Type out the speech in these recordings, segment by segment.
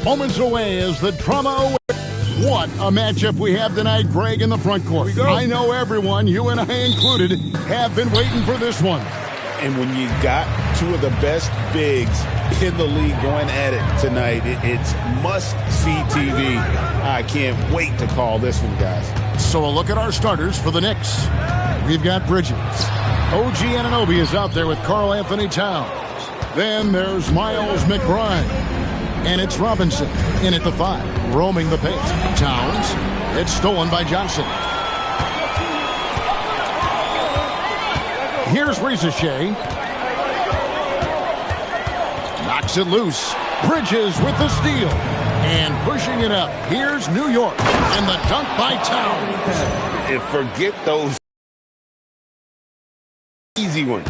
Moments away as the drama. What a matchup we have tonight, Greg, in the front court. I know everyone, you and I included, have been waiting for this one. And when you got two of the best bigs in the league going at it tonight, it's must-see TV. I can't wait to call this one, guys. So a look at our starters for the Knicks. We've got Bridges. OG Anunoby is out there with Karl Anthony Towns. Then there's Miles McBride. And it's Robinson in at the 5, roaming the paint. Towns. It's stolen by Johnson. Here's Ricochet. Knocks it loose. Bridges with the steal. And pushing it up. Here's New York. And the dunk by Towns. And forget those easy ones.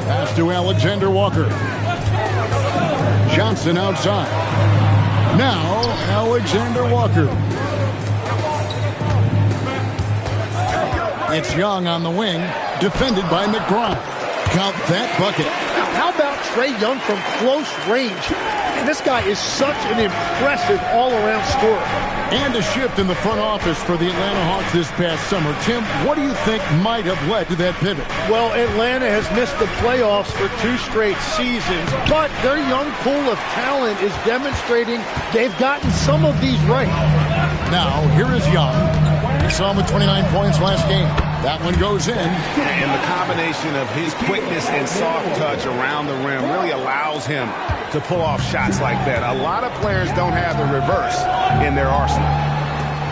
Pass to Alexander Walker. Johnson outside. Now Alexander Walker. It's Young on the wing, defended by McBride. Count that bucket. How about Trae Young from close range? This guy is such an impressive all-around scorer. And a shift in the front office for the Atlanta Hawks this past summer. Tim, what do you think might have led to that pivot? Well, Atlanta has missed the playoffs for 2 straight seasons, but their young pool of talent is demonstrating they've gotten some of these right. Now, here is Young. We saw him with 29 points last game. That one goes in. And the combination of his quickness and soft touch around the rim really allows him to pull off shots like that. A lot of players don't have the reverse in their arsenal.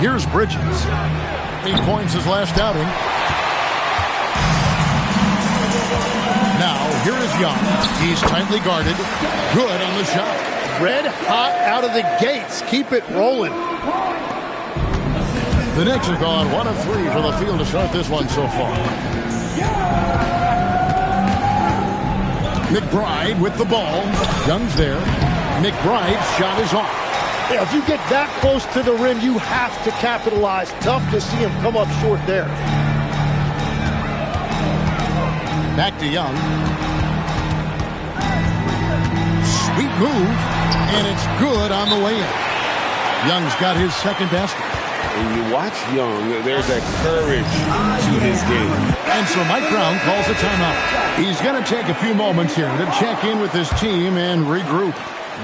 Here's Bridges. 8 points his last outing. Now, here is Young. He's tightly guarded. Good on the shot. Red hot out of the gates. Keep it rolling. The Knicks have gone 1 of 3 for the field to start this one so far. McBride with the ball. Young's there. McBride's shot is off. Yeah, if you get that close to the rim, you have to capitalize. Tough to see him come up short there. Back to Young. Sweet move. And it's good on the way in. Young's got his second basket. When you watch Young, there's that courage to his game. And so Mike Brown calls a timeout. He's going to take a few moments here to check in with his team and regroup.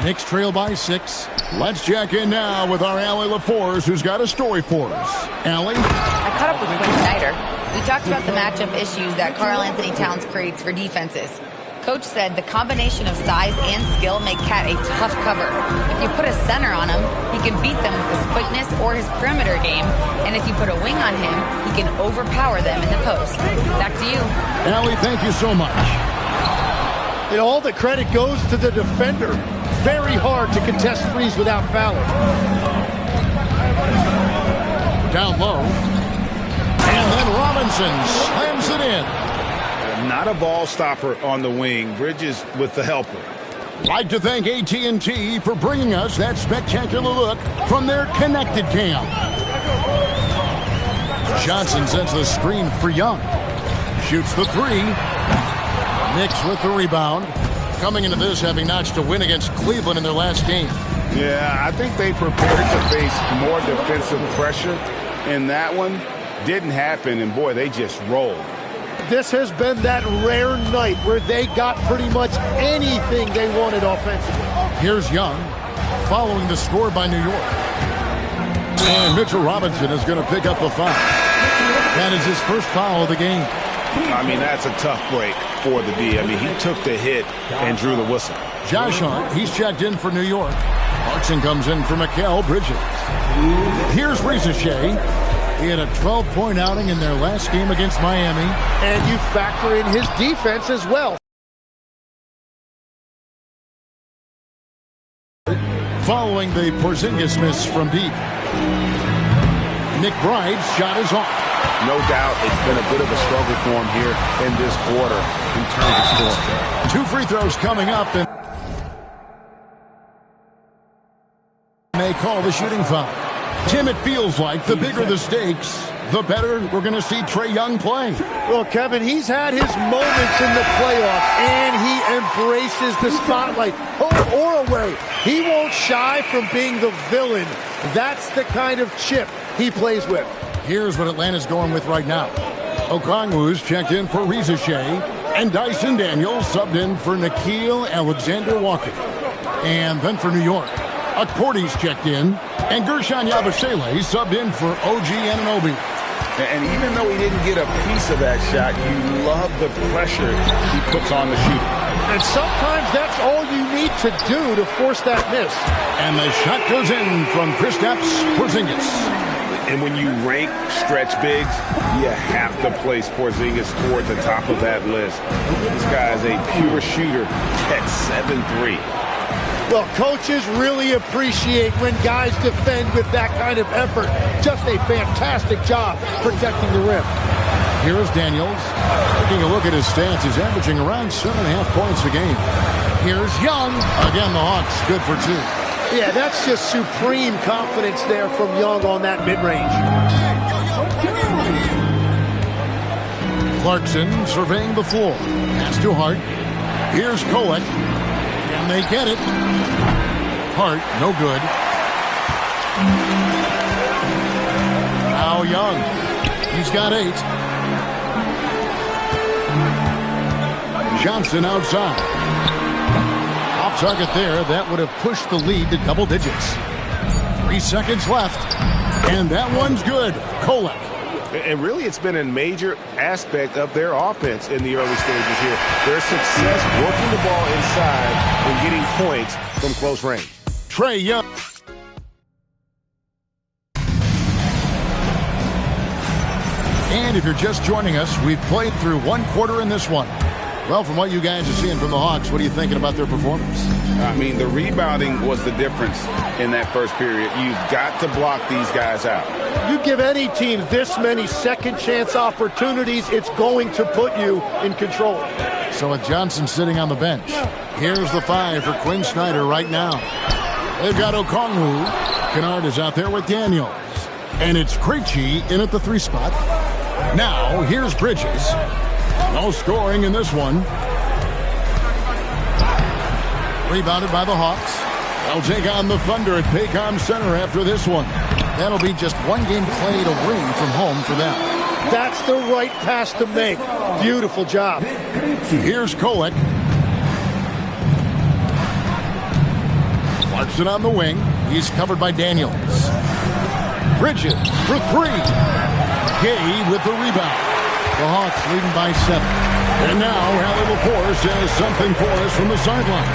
Knicks trail by 6. Let's check in now with our Allie LaForce, who's got a story for us. Allie? I caught up with Quinn Snyder. We talked about the matchup issues that Karl Anthony Towns creates for defenses. Coach said the combination of size and skill make Cat a tough cover. If you put a center on him, he can beat them with his quickness or his perimeter game. And if you put a wing on him, he can overpower them in the post. Back to you. Allie, thank you so much. And all the credit goes to the defender. Very hard to contest threes without fouling. Down low. And then Robinson slams it in. Not a ball stopper on the wing. Bridges with the helper. Like to thank AT&T for bringing us that spectacular look from their connected cam. Johnson sets the screen for Young. Shoots the 3. Knicks with the rebound. Coming into this having notched a win against Cleveland in their last game. Yeah, I think they prepared to face more defensive pressure. And that one didn't happen. And boy, they just rolled. This has been that rare night where they got pretty much anything they wanted offensively. Here's Young, following the score by New York. And Mitchell Robinson is going to pick up the foul. That is his first foul of the game. I mean, that's a tough break for the D. I mean, he took the hit and drew the whistle. Josh Hart, he's checked in for New York. Clarkson comes in for Mikal Bridges. Here's Ricochet. He had a 12-point outing in their last game against Miami. And you factor in his defense as well. Following the Porzingis miss from deep. McBride's shot is off. No doubt it's been a bit of a struggle for him here in this quarter in terms of scoring. 2 free throws coming up. And they call the shooting foul. Tim, it feels like the bigger the stakes, the better we're going to see Trae Young play. Well, Kevin, he's had his moments in the playoffs, and he embraces the spotlight, home or away. He won't shy from being the villain. That's the kind of chip he plays with. Here's what Atlanta's going with right now. Okongwu's checked in for Reza Shea, and Dyson Daniels subbed in for Nickeil Alexander-Walker. And then for New York, Akporti's checked in, and Gershon Yabusele subbed in for OG Anunoby. And even though he didn't get a piece of that shot, you love the pressure he puts on the shooter. And sometimes that's all you need to do to force that miss. And the shot goes in from Kristaps Porzingis. And when you rank stretch bigs, you have to place Porzingis toward the top of that list. This guy is a pure shooter at 7'3". Well, coaches really appreciate when guys defend with that kind of effort. Just a fantastic job protecting the rim. Here's Daniels. Taking a look at his stats, he's averaging around 7.5 points a game. Here's Young. Again, the Hawks good for 2. Yeah, that's just supreme confidence there from Young on that mid-range. Clarkson surveying the floor. Pass to Hart. Here's Kolek. And they get it. Hart, no good. Now Young. He's got 8. Johnson outside. Off target there. That would have pushed the lead to double digits. 3 seconds left. And that one's good. Kolek. And really, it's been a major aspect of their offense in the early stages here. Their success working the ball inside and getting points from close range. Trae Young. And if you're just joining us, we've played through 1 quarter in this one. Well, from what you guys are seeing from the Hawks, what are you thinking about their performance? I mean, the rebounding was the difference in that first period. You've got to block these guys out. You give any team this many second chance opportunities, it's going to put you in control. So with Johnson sitting on the bench, here's the 5 for Quinn Snyder right now. They've got Okongwu. Kennard is out there with Daniels. And it's Krejci in at the 3 spot. Now, here's Bridges. No scoring in this one. Rebounded by the Hawks. They'll take on the Thunder at Paycom Center after this one. That'll be just 1 game played away from home for them. That's the right pass to make. Beautiful job. Here's Kolek. Clarkson on the wing. He's covered by Daniels. Bridges for 3. Gay with the rebound. The Hawks leading by 7. And now Allie LaForce has something for us from the sideline.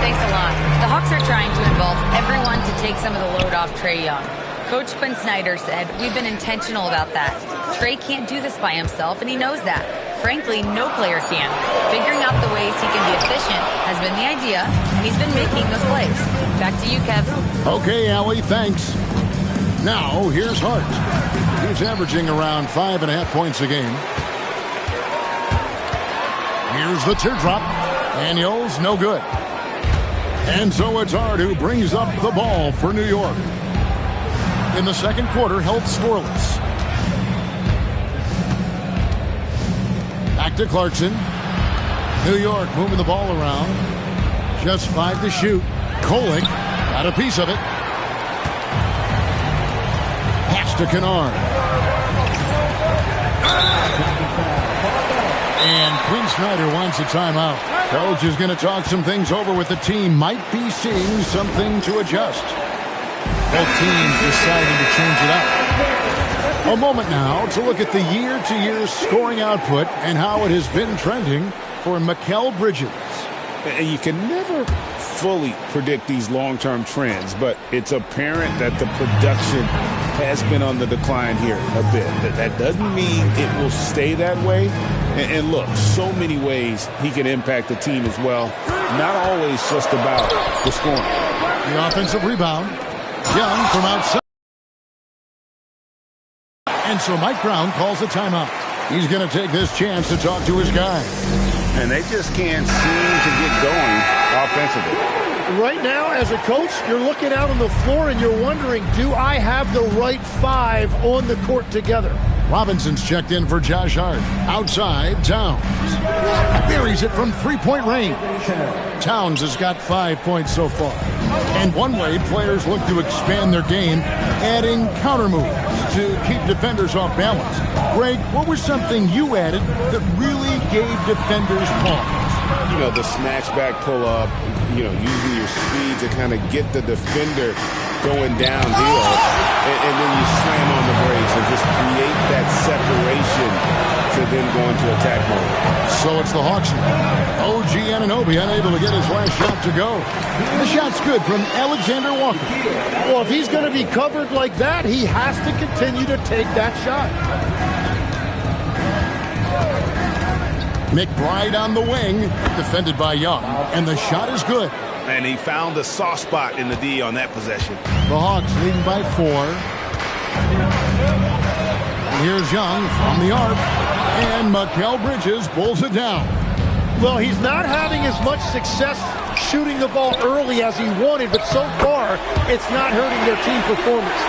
Thanks a lot. The Hawks are trying to involve everyone to take some of the load off Trae Young. Coach Quinn Snyder said, "We've been intentional about that. Trae can't do this by himself, and he knows that. Frankly, no player can. Figuring out the ways he can be efficient has been the idea, and he's been making those plays." Back to you, Kev. Okay, Allie, thanks. Now, here's Hart. He's averaging around 5.5 points a game. Here's the teardrop. Daniels, no good. And so it's Hart who brings up the ball for New York. In the second quarter, held scoreless. Back to Clarkson. New York moving the ball around. Just 5 to shoot. Kolek got a piece of it. Pass to Kennard. And Quinn Snyder wants a timeout. Coach is going to talk some things over with the team. Might be seeing something to adjust. Both teams deciding to change it up. A moment now to look at the year-to-year scoring output and how it has been trending for Mikal Bridges. And you can never fully predict these long-term trends, but it's apparent that the production has been on the decline here a bit. That doesn't mean it will stay that way. And look, so many ways he can impact the team as well. Not always just about the scoring. The offensive rebound. Young from outside. And so Mike Brown calls a timeout. He's going to take this chance to talk to his guy. And they just can't seem to get going offensively. Right now, as a coach, you're looking out on the floor and you're wondering, do I have the right 5 on the court together? Robinson's checked in for Josh Hart. Outside, Towns. Buries it from three-point range. Towns has got 5 points so far. And one way players look to expand their game, adding counter moves to keep defenders off balance. Greg, what was something you added that really gave defenders pause? You know, the snatch back pull-up, using your speed to kind of get the defender going downhill, and then you slam on the brakes and just create that separation to then go into attack mode. So it's the Hawks now. OG Anunoby unable to get his last shot to go. The shot's good from Alexander Walker. Well, if he's going to be covered like that, he has to continue to take that shot. McBride on the wing, defended by Young, and the shot is good. And he found the soft spot in the D on that possession. The Hawks leading by 4. And here's Young from the arc, and Mikal Bridges pulls it down. Well, he's not having as much success shooting the ball early as he wanted, but so far, it's not hurting their team performance.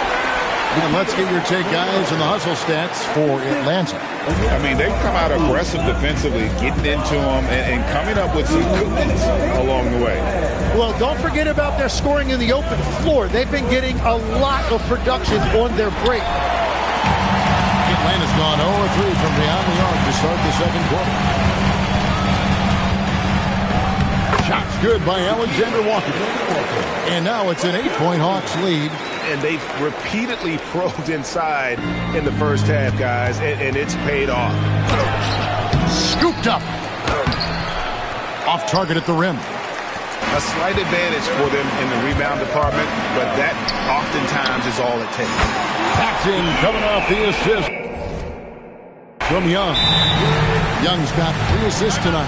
And let's get your take, guys, on the hustle stats for Atlanta. I mean, they've come out aggressive defensively, getting into them and coming up with some cookies along the way. Well, don't forget about their scoring in the open floor. They've been getting a lot of production on their break. Atlanta's gone 0-3 from beyond the arc to start the second quarter. Shots good by Alexander Walker. And now it's an 8-point Hawks lead. And they've repeatedly probed inside in the first half, guys, and it's paid off. Scooped up. Off target at the rim. A slight advantage for them in the rebound department, but that oftentimes is all it takes. Paxson coming off the assist from Young. Young's got 3 assists tonight.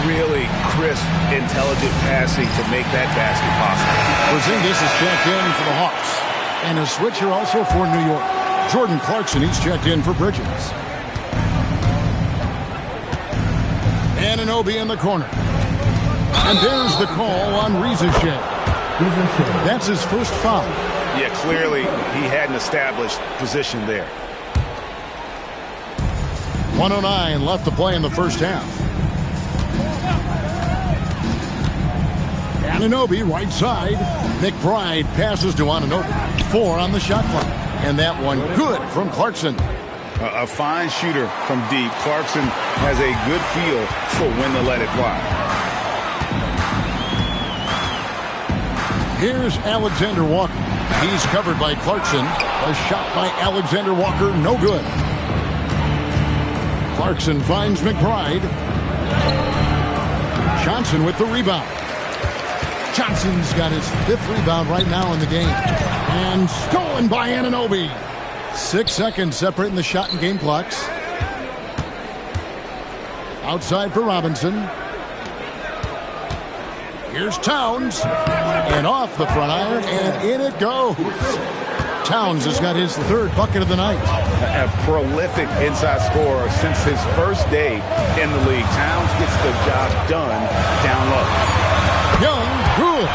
Really crisp, intelligent passing to make that basket possible. Porzingis is checked in for the Hawks. And a switcher also for New York. Jordan Clarkson, he's checked in for Bridges. Anunoby in the corner. And there's the call on Rizashay. That's his first foul. Yeah, clearly he hadn't established position there. 1:09 left to play in the first half. Anunoby right side. McBride passes to Anunoby. 4 on the shot clock. And that one good from Clarkson. A fine shooter from deep. Clarkson has a good feel for when to let it fly. Here's Alexander Walker. He's covered by Clarkson. A shot by Alexander Walker, no good. Clarkson finds McBride. Johnson with the rebound. Johnson's got his 5th rebound right now in the game. And stolen by Anunoby. 6 seconds separating the shot and game clocks. Outside for Robinson. Here's Towns. And off the front iron, and in it goes. Towns has got his 3rd bucket of the night. A prolific inside scorer since his first day in the league. Towns gets the job done down low. Young, good.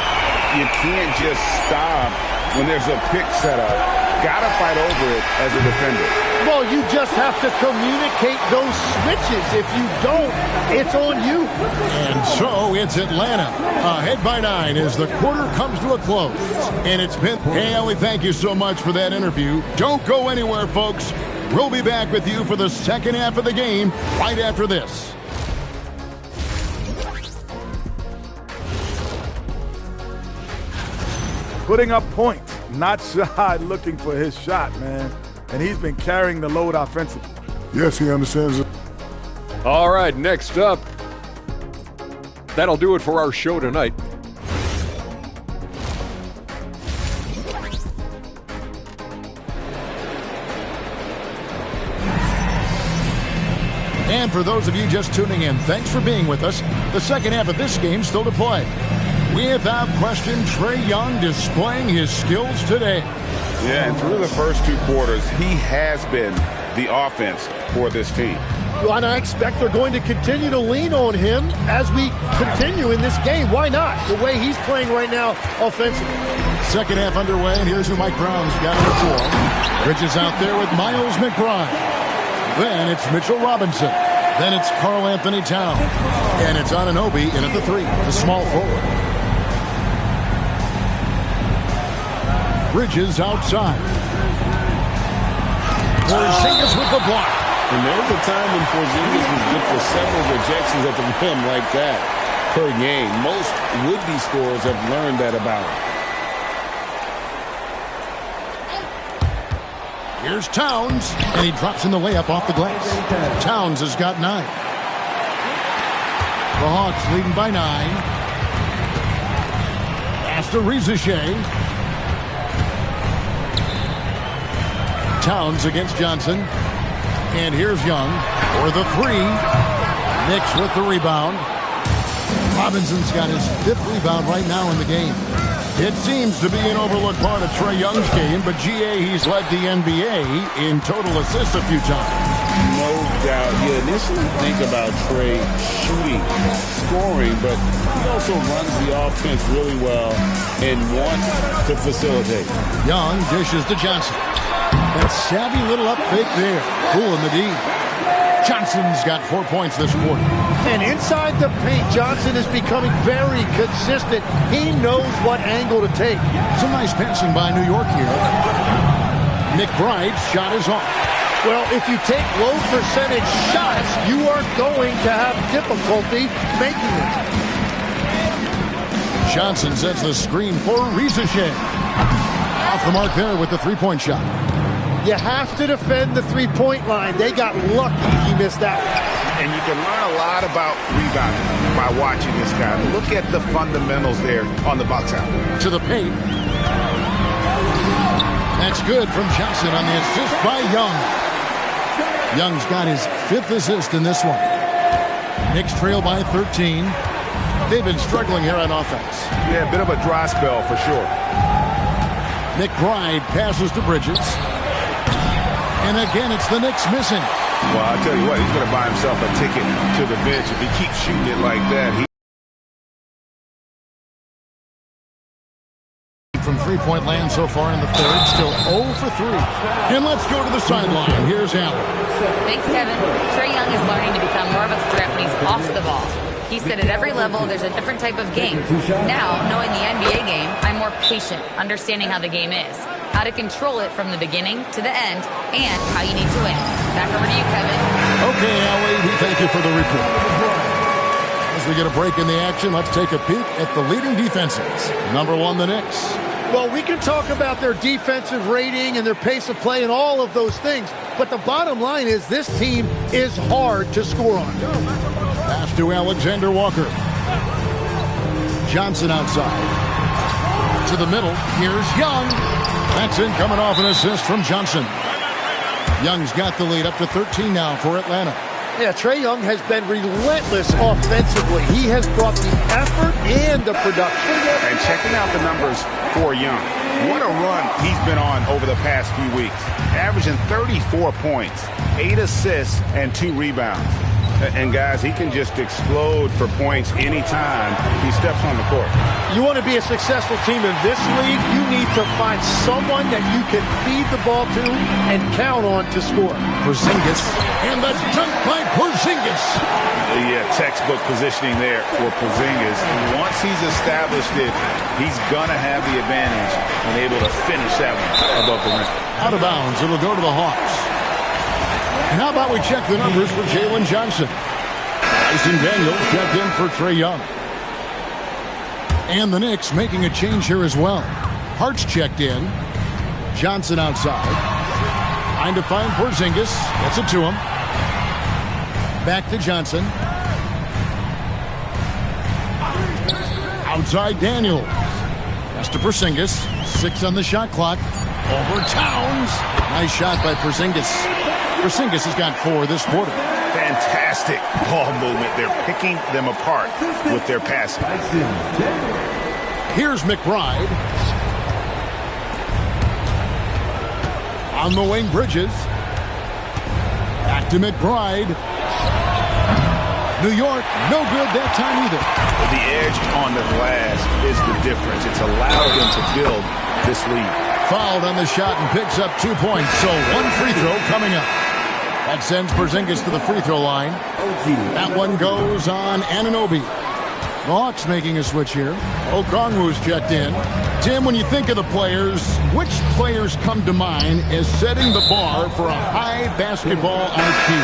You can't just stop when there's a pick set up. Gotta fight over it as a defender. Well, you just have to communicate those switches. If you don't, it's on you. And so it's Atlanta ahead by 9 as the quarter comes to a close. And it's been, hey, Ellie, thank you so much for that interview. Don't go anywhere, folks. We'll be back with you for the second half of the game right after this. Putting up points, not shy looking for his shot, man. And he's been carrying the load offensively. Yes, he understands it. All right, next up. That'll do it for our show tonight. And for those of you just tuning in, thanks for being with us. The second half of this game still to play. Without question, Trae Young displaying his skills today. Yeah, and through the first 2 quarters, he has been the offense for this team. And I expect they're going to continue to lean on him as we continue in this game. Why not? The way he's playing right now offensively. Second half underway, and here's who Mike Brown's got on the floor. Bridges out there with Miles McBride. Then it's Mitchell Robinson. Then it's Karl Anthony Towns. And it's Anunoby in at the 3, the small forward. Bridges outside. Porzingis with the block. And there was a time when Porzingis was good for several rejections at the rim like that per game. Most would-be scorers have learned that about him. Here's Towns, and he drops in the layup off the glass. Towns has got 9. The Hawks leading by 9. Pass to Rizichet. Towns against Johnson. And here's Young for the 3. Knicks with the rebound. Robinson's got his 5th rebound right now in the game. It seems to be an overlooked part of Trae Young's game, but GA, he's led the NBA in total assists a few times. No doubt. You initially think about Trae shooting, scoring, but he also runs the offense really well and wants to facilitate. Young dishes to Johnson. That savvy little up fake there. Fooling the D. Johnson's got 4 points this quarter. And inside the paint, Johnson is becoming very consistent. He knows what angle to take. Some nice passing by New York here. McBride's shot is off. Well, if you take low percentage shots, you are going to have difficulty making them. Johnson sets the screen for Rizichet. Off the mark there with the 3-point shot. You have to defend the 3-point line. They got lucky he missed that one. And you can learn a lot about rebounding by watching this guy. Look at the fundamentals there on the box out. To the paint. That's good from Johnson on the assist by Young. Young's got his 5th assist in this one. Knicks trail by 13. They've been struggling here on offense. Yeah, a bit of a dry spell for sure. McBride passes to Bridges. And again, it's the Knicks missing. Well, I'll tell you what, he's going to buy himself a ticket to the bench if he keeps shooting it like that. From 3-point land so far in the third, still 0 for 3. And let's go to the sideline. Here's Allen. Thanks, Kevin. Trae Young is learning to become more of a threat when he's off the ball. He said at every level there's a different type of game. Now, knowing the NBA game, I'm more patient, understanding how the game is, how to control it from the beginning to the end, and how you need to win. Back over to you, Kevin. Okay, Allie, we thank you for the report. As we get a break in the action, let's take a peek at the leading defenses. Number 1, the Knicks. Well, we can talk about their defensive rating and their pace of play and all of those things, but the bottom line is this team is hard to score on. Pass to Alexander Walker. Johnson outside. To the middle. Here's Young. That's in, coming off an assist from Johnson. Young's got the lead up to 13 now for Atlanta. Yeah, Trae Young has been relentless offensively. He has brought the effort and the production. And checking out the numbers for Young. What a run he's been on over the past few weeks. Averaging 34 points, 8 assists, and 2 rebounds. And guys, he can just explode for points anytime he steps on the court. You want to be a successful team in this league, you need to find someone that you can feed the ball to and count on to score. Porzingis. And the dunk by Porzingis. Yeah, textbook positioning there for Porzingis. Once he's established it, he's going to have the advantage and able to finish that one above the rim. Out of bounds, it'll go to the Hawks. And how about we check the numbers for Jalen Johnson? Tyson Daniels checked in for Trae Young. And the Knicks making a change here as well. Hart's checked in. Johnson outside. Trying to find Porzingis. Gets it to him. Back to Johnson. Outside Daniels. Pass to Porzingis. 6 on the shot clock. Over Towns. Nice shot by Porzingis. Porzingis has got 4 this quarter. Fantastic ball movement. They're picking them apart with their passing. Here's McBride. On the wing, Bridges. Back to McBride. New York, no good that time either. The edge on the glass is the difference. It's allowed them to build this lead. Fouled on the shot and picks up 2 points, so one free throw coming up. That sends Porzingis to the free throw line. That one goes on Anunoby. The Hawks making a switch here. Okongwu's checked in. Tim, when you think of the players, which players come to mind as setting the bar for a high basketball IQ?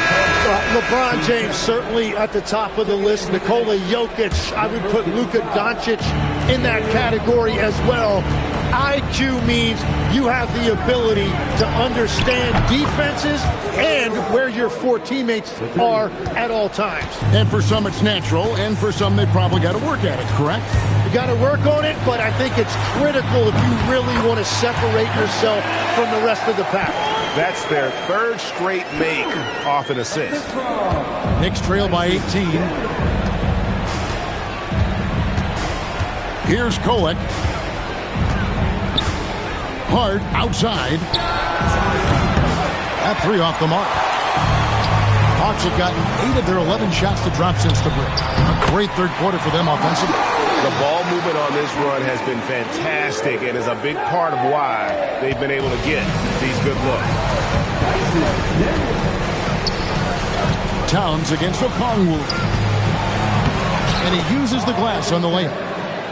LeBron James certainly at the top of the list. Nikola Jokic, I would put Luka Doncic in that category as well. IQ means you have the ability to understand defenses and where your 4 teammates are at all times. And for some it's natural, and for some they probably got to work at it, correct? You got to work on it, but I think it's critical if you really want to separate yourself from the rest of the pack. That's their 3rd straight make off an assist. Knicks trail by 18. Here's Kolek. Hard outside. That 3 off the mark. Hawks have gotten 8 of their 11 shots to drop since the break. A great third quarter for them offensively. The ball movement on this run has been fantastic and is a big part of why they've been able to get these good looks. Towns against Okongwu. And he uses the glass on the layup.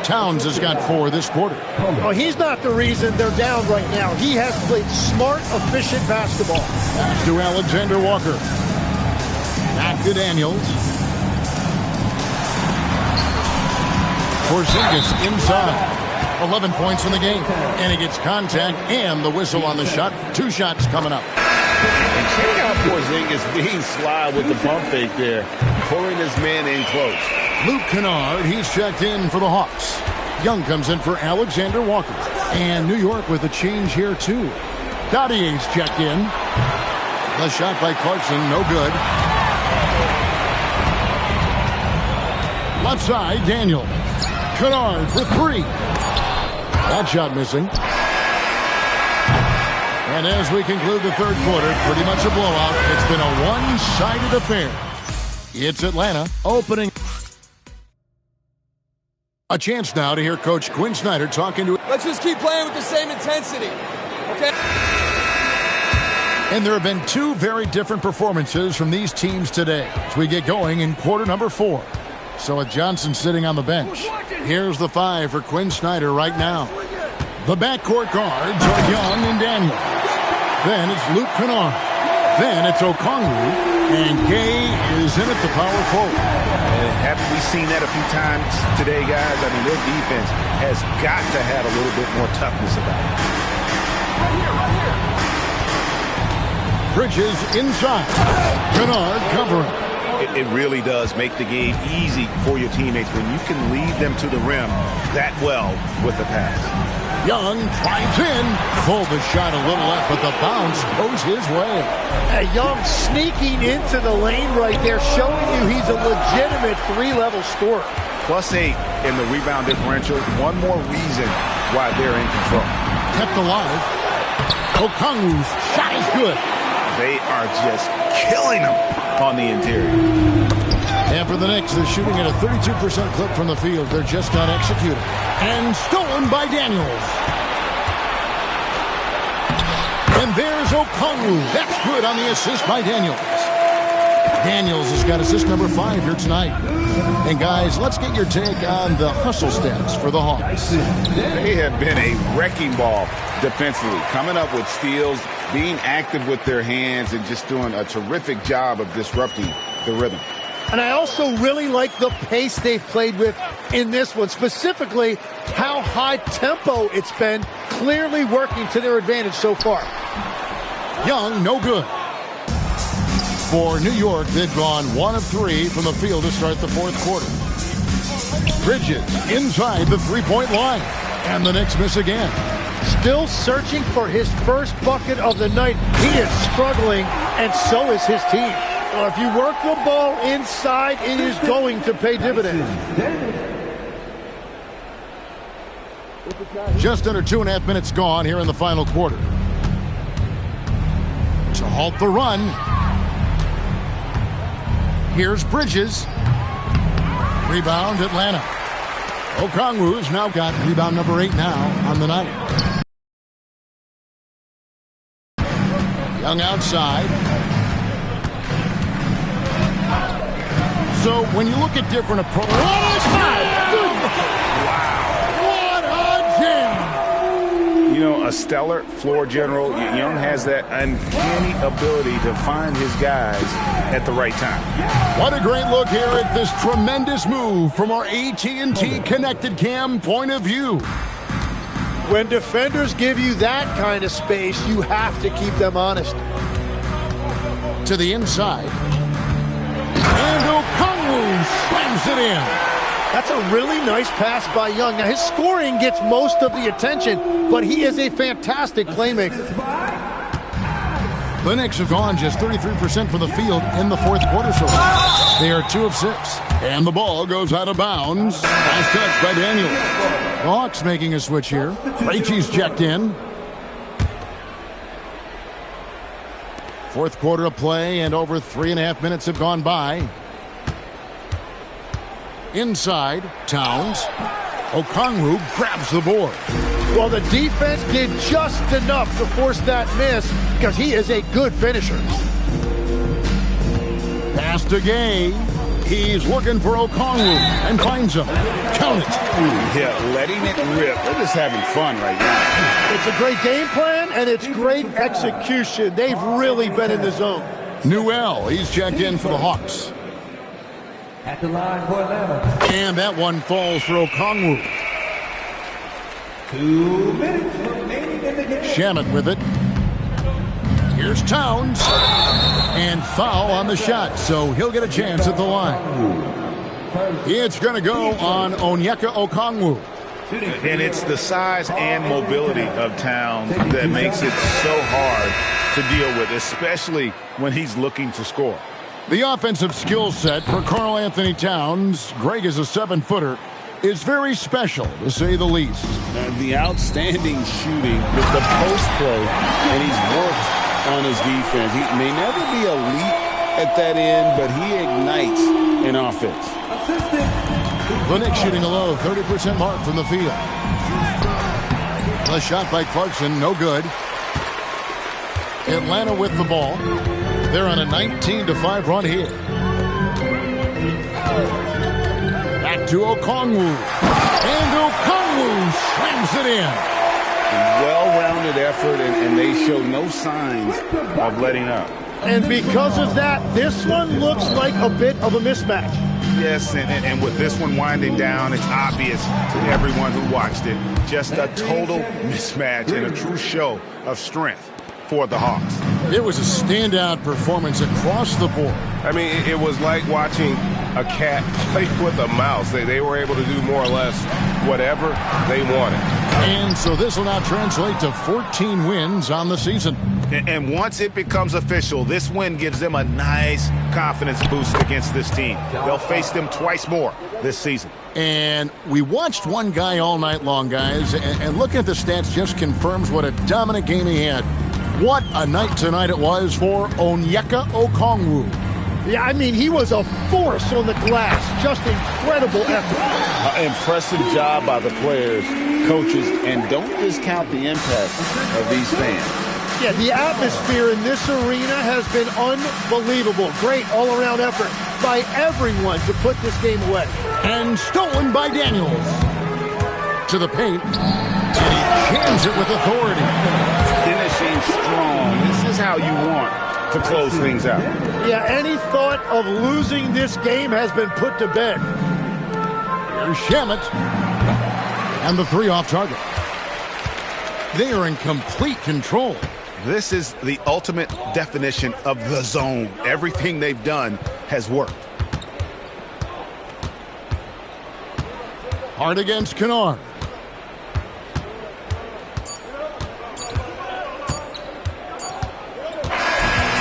Towns has got 4 this quarter. Well, he's not the reason they're down right now. He has played smart, efficient basketball. Pass to Alexander Walker. Back to Daniels. Porzingis inside. 11 points in the game. And he gets contact and the whistle on the shot. 2 shots coming up. And check out Porzingis being sly with the pump fake there. Pulling his man in close. Luke Kennard, he's checked in for the Hawks. Young comes in for Alexander Walker. And New York with a change here, too. Dottier's checked in. The shot by Clarkson, no good. Left side, Daniel. Kennard for 3. That shot missing. And as we conclude the third quarter, pretty much a blowout. It's been a one-sided affair. It's Atlanta opening. A chance now to hear Coach Quinn Snyder talking to... Let's just keep playing with the same intensity, okay? And there have been 2 very different performances from these teams today as we get going in quarter number 4. So with Johnson sitting on the bench, here's the 5 for Quinn Snyder right now. The backcourt guards are Young and Daniel. Then it's Luke Kennard. Then it's Okongwu. And Gay is in at the power forward. Haven't we seen that a few times today, guys? I mean, their defense has got to have a little bit more toughness about it. Bridges inside. Kennard covering. It really does make the game easy for your teammates when you can lead them to the rim that well with the pass. Young drives in. Pulled the shot a little left, but the bounce goes his way. Young sneaking into the lane right there, showing you he's a legitimate 3-level scorer. +8 in the rebound differential. One more reason why they're in control. Kept alive. Okongwu's shot is good. They are just killing them on the interior. And for the Knicks, they're shooting at a 32% clip from the field. They're just not executing. And stolen by Daniels. And there's Okongwu. That's good on the assist by Daniels. Daniels has got assist number 5 here tonight. And guys, let's get your take on the hustle stats for the Hawks. They have been a wrecking ball defensively, coming up with steals, being active with their hands, and just doing a terrific job of disrupting the rhythm. And I also really like the pace they've played with in this one, specifically how high tempo it's been, clearly working to their advantage so far. Young, no good. For New York, they've gone 1 of 3 from the field to start the fourth quarter. Bridges inside the 3-point line. And the Knicks miss again. Still searching for his first bucket of the night. He is struggling, and so is his team. Well, if you work the ball inside, it is going to pay dividends. Just under 2.5 minutes gone here in the final quarter. To halt the run, here's Bridges. Rebound, Atlanta. Okongwu's now got rebound number 8 now on the night. Young outside. So when you look at different approaches, what a jam! You know, a stellar floor general. Young has that uncanny ability to find his guys at the right time. What a great look here at this tremendous move from our AT&T Connected Cam point of view. When defenders give you that kind of space, you have to keep them honest. To the inside. And Okongwu slams it in. That's a really nice pass by Young. Now, his scoring gets most of the attention, but he is a fantastic playmaker. The Knicks have gone just 33% from the field in the fourth quarter so far. They are 2 of 6. And the ball goes out of bounds. Nice touch by Daniels. The Hawks making a switch here. Krejci's checked in. Fourth quarter of play, and over 3.5 minutes have gone by. Inside, Towns. Okongwu grabs the board. Well, the defense did just enough to force that miss because he is a good finisher. Pass to Gay. He's looking for Okongwu and finds him. Count it. Yeah, letting it rip. They're just having fun right now. It's a great game plan, and it's great execution. They've really been in the zone. Newell, he's checked in for the Hawks. At the line for Atlanta. And that one falls for Okongwu. 2 minutes remaining in the game. Shamet with it. Here's Towns. And foul on the shot, so he'll get a chance at the line. It's going to go on Onyeka Okongwu. And it's the size and mobility of Towns that makes it so hard to deal with, especially when he's looking to score. The offensive skill set for Karl Anthony Towns, Greg is a 7-footer, is very special, to say the least. The outstanding shooting, the post play, and he's worked on his defense. He may never be elite at that end, but he ignites an offense. The Knicks shooting a low 30% mark from the field. The shot by Clarkson, no good. Atlanta with the ball. They're on a 19-5 run here. Back to Okongwu. And Okongwu slams it in. Well-rounded effort, and they show no signs of letting up. And because of that, this one looks like a bit of a mismatch. Yes, and with this one winding down, it's obvious to everyone who watched it. Just a total mismatch and a true show of strength for the Hawks. It was a standout performance across the board. I mean, it was like watching a cat play with a mouse. They were able to do more or less whatever they wanted. And so this will now translate to 14 wins on the season. And once it becomes official, this win gives them a nice confidence boost against this team. They'll face them twice more this season. And we watched one guy all night long, guys, and looking at the stats just confirms what a dominant game he had. What a night tonight it was for Onyeka Okongwu. Yeah, I mean, he was a force on the glass. Just incredible effort. Impressive job by the players, coaches, and don't discount the impact of these fans. Yeah, the atmosphere in this arena has been unbelievable. Great all-around effort by everyone to put this game away. And stolen by Daniels. To the paint. And he jams it with authority. Finishing strong. This is how you want to close things out. Yeah, any thought of losing this game has been put to bed. Here's Shamet. And the 3 off target. They are in complete control. This is the ultimate definition of the zone. Everything they've done has worked. Hard against Kennard.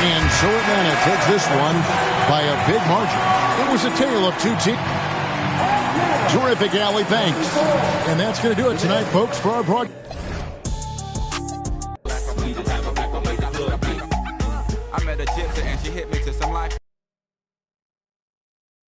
And so Atlanta takes this one by a big margin. It was a tale of 2 teams. Terrific, Allie, thanks. And that's going to do it tonight, folks, for our broadcast. I met a gypsy and she hit me to some life.